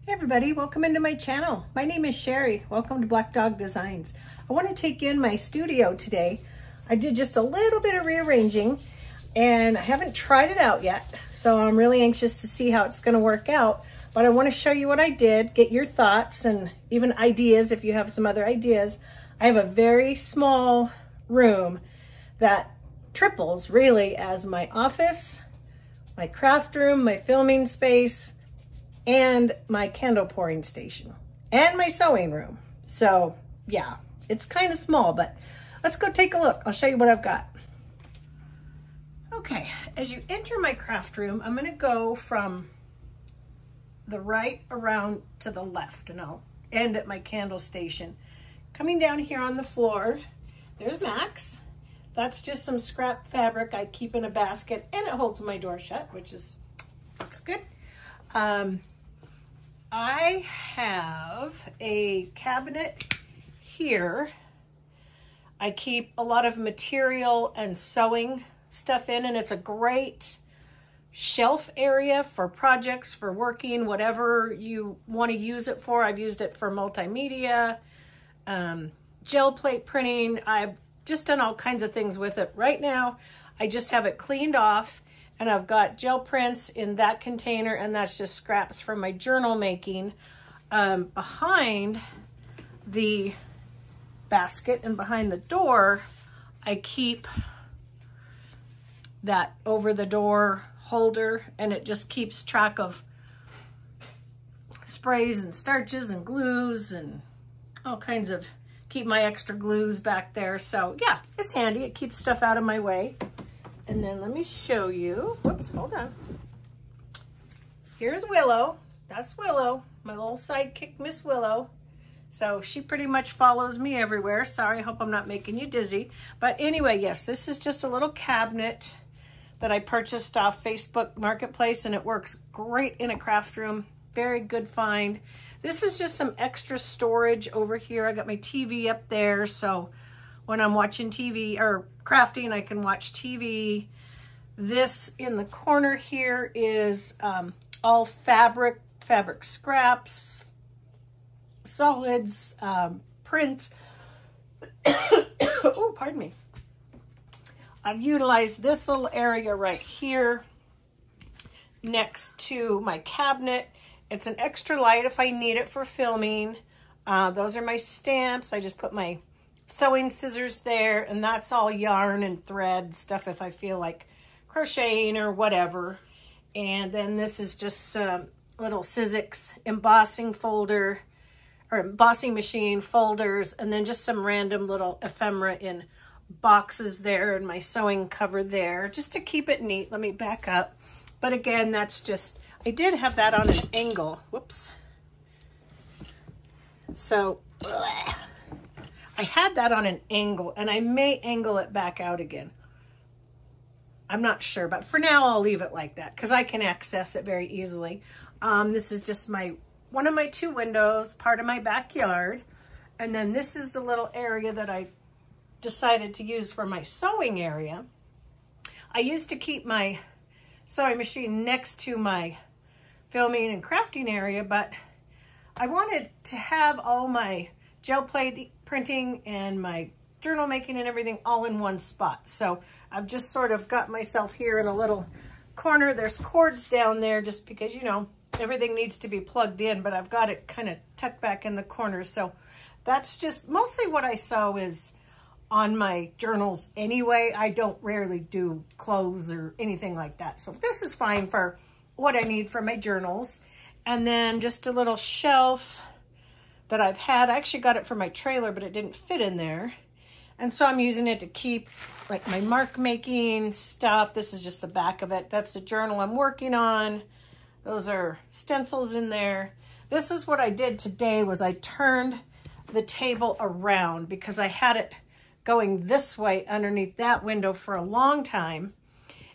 Hey everybody, welcome into my channel. My name is Sherry. Welcome to Black Dog Designs. I want to take you in my studio today. I did just a little bit of rearranging and I haven't tried it out yet, so I'm really anxious to see how it's going to work out. But I want to show you what I did, get your thoughts and even ideas if you have some other ideas. I have a very small room that triples really as my office, my craft room, my filming space, and my candle pouring station and my sewing room. So yeah, it's kind of small, but let's go take a look. I'll show you what I've got. Okay, as you enter my craft room, I'm going to go from the right around to the left and I'll end at my candle station. Coming down here on the floor, there's Max. That's just some scrap fabric I keep in a basket and it holds my door shut, which looks good. I have a cabinet here. I keep a lot of material and sewing stuff in, and it's a great shelf area for projects, for working, whatever you want to use it for. I've used it for multimedia, gel plate printing. I've just done all kinds of things with it. Right now, I just have it cleaned off. And I've got gel prints in that container, and that's just scraps from my journal making. Behind the basket and behind the door, I keep that over the door holder, and it just keeps track of sprays and starches and glues and all kinds of, keep my extra glues back there. So yeah, it's handy. It keeps stuff out of my way. And then let me show you, whoops, hold on. Here's Willow. That's Willow, my little sidekick, Miss Willow. So she pretty much follows me everywhere. Sorry, I hope I'm not making you dizzy. But anyway, yes, this is just a little cabinet that I purchased off Facebook Marketplace, and it works great in a craft room. Very good find. This is just some extra storage over here. I got my TV up there, so when I'm watching TV or crafting, I can watch TV. This in the corner here is all fabric scraps, solids, print. Oh, pardon me. I've utilized this little area right here next to my cabinet. It's an extra light if I need it for filming. Those are my stamps. I just put my sewing scissors there, and that's all yarn and thread stuff if I feel like crocheting or whatever. And then this is just a little Sizzix embossing folder or embossing machine folders, and then just some random little ephemera in boxes there, and my sewing cover there just to keep it neat. Let me back up. But again, that's just, I did have that on an angle. Whoops. So I had that on an angle, and I may angle it back out again. I'm not sure, but for now I'll leave it like that because I can access it very easily. This is just one of my two windows, part of my backyard. And then this is the little area that I decided to use for my sewing area. I used to keep my sewing machine next to my filming and crafting area, but I wanted to have all my gel plate printing and my journal making and everything all in one spot. So I've just sort of got myself here in a little corner. There's cords down there just because, you know, everything needs to be plugged in, but I've got it kind of tucked back in the corner. So that's just mostly what I sew is on my journals anyway. I don't rarely do clothes or anything like that. So this is fine for what I need for my journals. And then just a little shelf that I've had. I actually got it for my trailer, but it didn't fit in there. And so I'm using it to keep like my mark making stuff. This is just the back of it. That's the journal I'm working on. Those are stencils in there. This is what I did today was I turned the table around because I had it going this way underneath that window for a long time.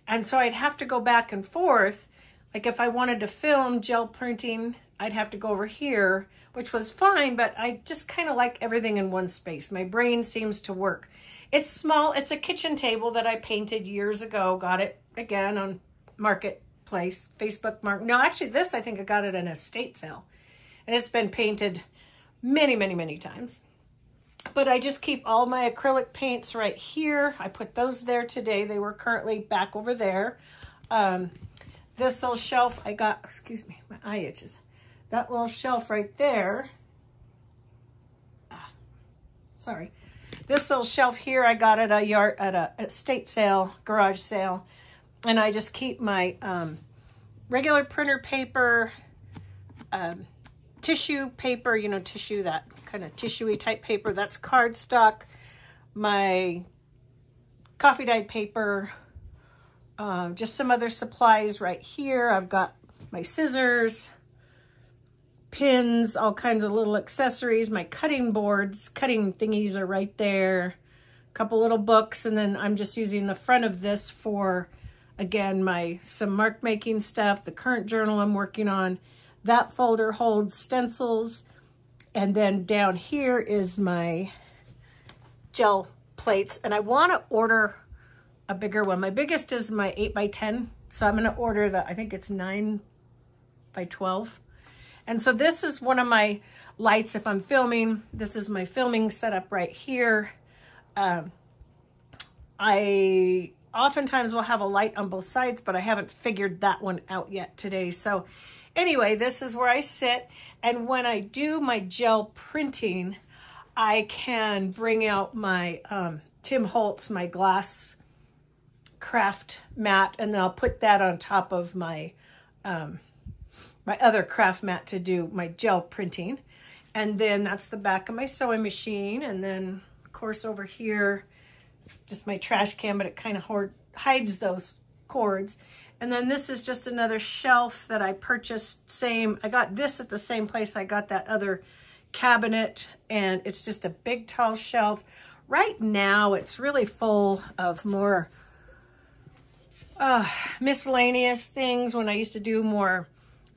And so I'd have to go back and forth. Like if I wanted to film gel printing, I'd have to go over here, which was fine, but I just kind of like everything in one space. My brain seems to work. It's small. It's a kitchen table that I painted years ago. Got it again on Marketplace, Facebook Market. No, actually this, I think I got it in a estate sale. and it's been painted many, many, many times. But I just keep all my acrylic paints right here. I put those there today. They were currently back over there. This little shelf I got, excuse me, my eye itches. That little shelf right there. Sorry. This little shelf here I got at a estate sale, garage sale. And I just keep my regular printer paper, tissue paper, you know, tissue, that kind of tissue-y type paper. That's cardstock. My coffee dyed paper, just some other supplies right here. I've got my scissors, pins, all kinds of little accessories. My cutting boards, cutting thingies are right there. A couple little books, and then I'm just using the front of this for, again, some mark making stuff, the current journal I'm working on. That folder holds stencils, and then down here is my gel plates, and I want to order a bigger one. My biggest is my 8x10, so I'm going to order I think it's 9x12. And so this is one of my lights if I'm filming. This is my filming setup right here. I oftentimes will have a light on both sides, but I haven't figured that one out yet today. So anyway, this is where I sit. And when I do my gel printing, I can bring out my Tim Holtz, my glass craft mat, and then I'll put that on top of my my other craft mat to do my gel printing. And then that's the back of my sewing machine. And then, of course, over here, just my trash can, but it kind of hides those cords. And then this is just another shelf that I purchased. I got this at the same place I got that other cabinet, and it's just a big tall shelf. Right now, it's really full of more miscellaneous things. When I used to do more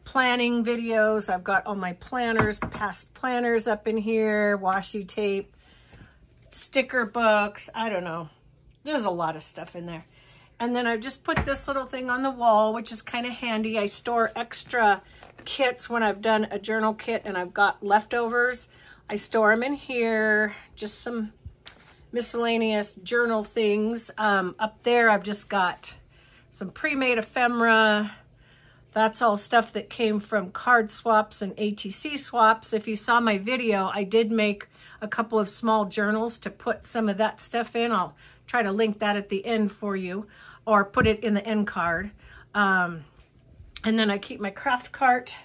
planning videos, I've got all my planners, past planners up in here, washi tape, sticker books, I don't know. There's a lot of stuff in there. And then I've just put this little thing on the wall, which is kind of handy. I store extra kits when I've done a journal kit and I've got leftovers. I store them in here, just some miscellaneous journal things. Up there, I've just got some pre-made ephemera. That's all stuff that came from card swaps and ATC swaps. If you saw my video, I did make a couple of small journals to put some of that stuff in. I'll try to link that at the end for you, or put it in the end card. And then I keep my craft cart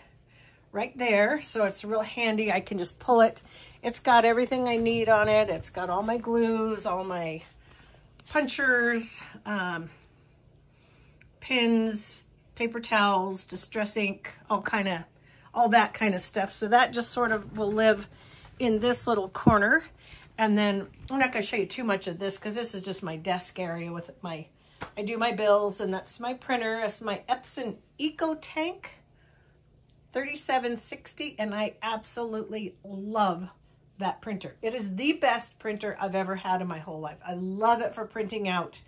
right there, so it's real handy. I can just pull it. It's got everything I need on it. It's got all my glues, all my punchers, pins, paper towels, distress ink, all that kind of stuff. So that just sort of will live in this little corner. And then I'm not going to show you too much of this because this is just my desk area with I do my bills, and that's my printer. That's my Epson EcoTank 3760, and I absolutely love that printer. It is the best printer I've ever had in my whole life. I love it for printing out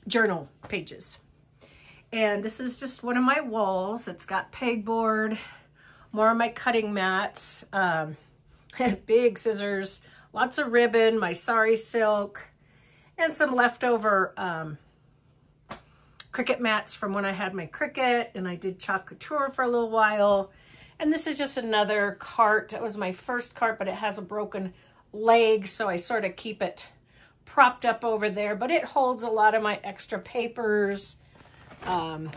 journal pages. And this is just one of my walls. It's got pegboard, more of my cutting mats, big scissors, lots of ribbon, my sari silk, and some leftover Cricut mats from when I had my Cricut, and I did chalk couture for a little while. And this is just another cart. It was my first cart, but it has a broken leg, so I sort of keep it propped up over there. But it holds a lot of my extra papers, a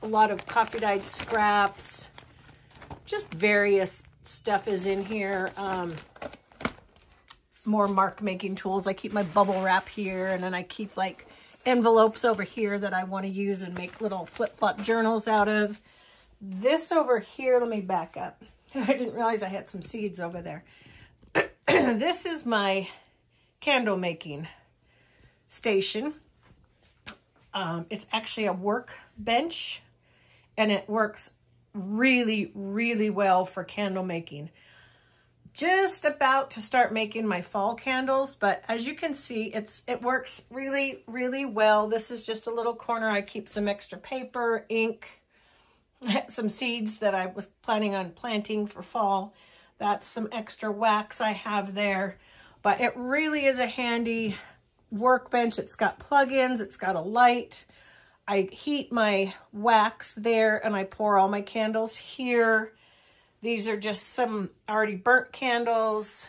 lot of coffee dyed scraps, just various stuff is in here. More mark making tools. I keep my bubble wrap here, and then I keep like envelopes over here that I want to use and make little flip-flop journals out of. This over here, let me back up. I didn't realize I had some seeds over there. This is my candle making station. It's actually a workbench, and it works really, really well for candle making. Just about to start making my fall candles, but as you can see, it works really, really well. This is just a little corner. I keep some extra paper, ink, some seeds that I was planning on planting for fall. That's some extra wax I have there. But it really is a handy workbench. It's got plug-ins. It's got a light. I heat my wax there and I pour all my candles here. These are just some already burnt candles,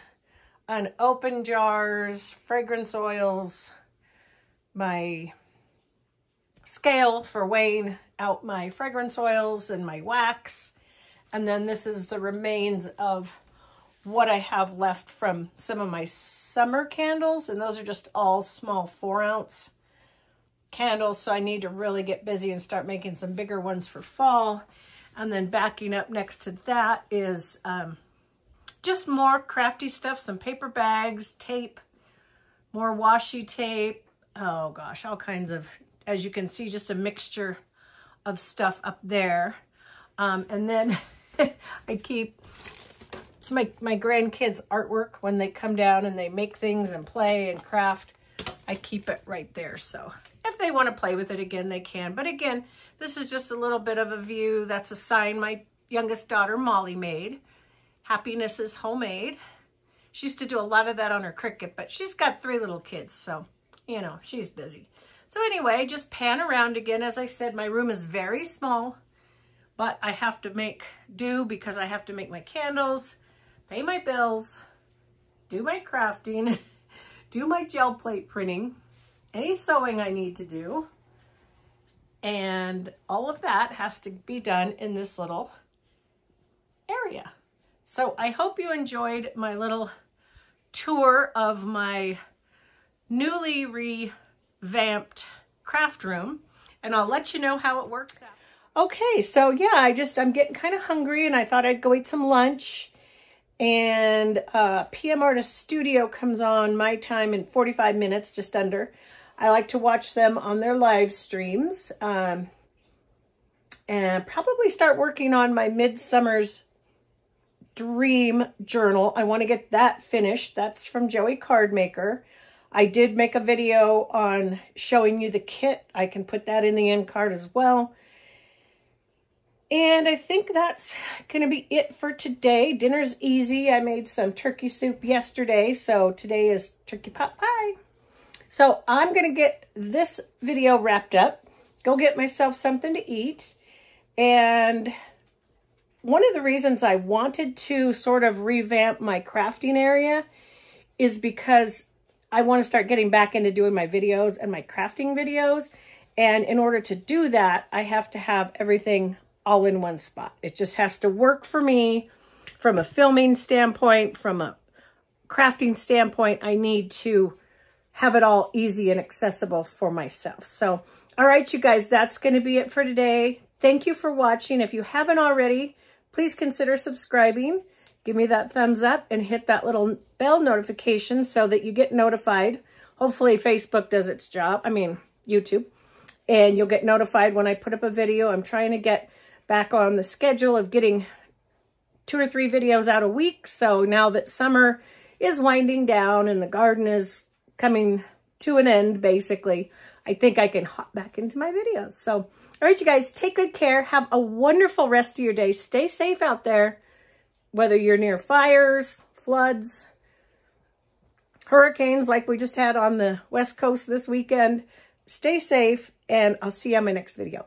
unopened jars, fragrance oils, my scale for weighing out my fragrance oils and my wax. And then this is the remains of what I have left from some of my summer candles. And those are just all small 4-ounce candles. So I need to really get busy and start making some bigger ones for fall. And then backing up next to that is just more crafty stuff, some paper bags, tape, more washi tape. Oh gosh, all kinds of, as you can see, just a mixture of stuff up there. And then I keep, it's my grandkids' artwork when they come down and they make things and play and craft. I keep it right there. So if they want to play with it again, they can. But again, this is just a little bit of a view. That's a sign my youngest daughter, Molly, made. Happiness is homemade. She used to do a lot of that on her Cricut, but she's got 3 little kids, so, you know, she's busy. So anyway, just pan around again. As I said, my room is very small, but I have to make do because I have to make my candles, pay my bills, do my crafting, do my gel plate printing, any sewing I need to do. And all of that has to be done in this little area. So I hope you enjoyed my little tour of my newly revamped craft room, and I'll let you know how it works out. Okay, so yeah, I'm getting kind of hungry and I thought I'd go eat some lunch. And PM Artist Studio comes on my time in 45 minutes, just under. I like to watch them on their live streams, and probably start working on my Midsummer's Dream Journal. I want to get that finished. That's from Joey Cardmaker. I did make a video on showing you the kit. I can put that in the end card as well. And I think that's going to be it for today. Dinner's easy. I made some turkey soup yesterday, so today is turkey pot pie. So I'm going to get this video wrapped up, go get myself something to eat. And one of the reasons I wanted to sort of revamp my crafting area is because I want to start getting back into doing my videos and my crafting videos. And in order to do that, I have to have everything all in one spot. It just has to work for me from a filming standpoint, from a crafting standpoint. I need to have it all easy and accessible for myself. So, all right, you guys, that's going to be it for today. Thank you for watching. If you haven't already, please consider subscribing. Give me that thumbs up and hit that little bell notification so that you get notified. Hopefully Facebook does its job. I mean, YouTube. And you'll get notified when I put up a video. I'm trying to get back on the schedule of getting 2 or 3 videos out a week. So now that summer is winding down and the garden is coming to an end, basically, I think I can hop back into my videos. So, all right, you guys, take good care. Have a wonderful rest of your day. Stay safe out there, whether you're near fires, floods, hurricanes like we just had on the West Coast this weekend. Stay safe, and I'll see you on my next video.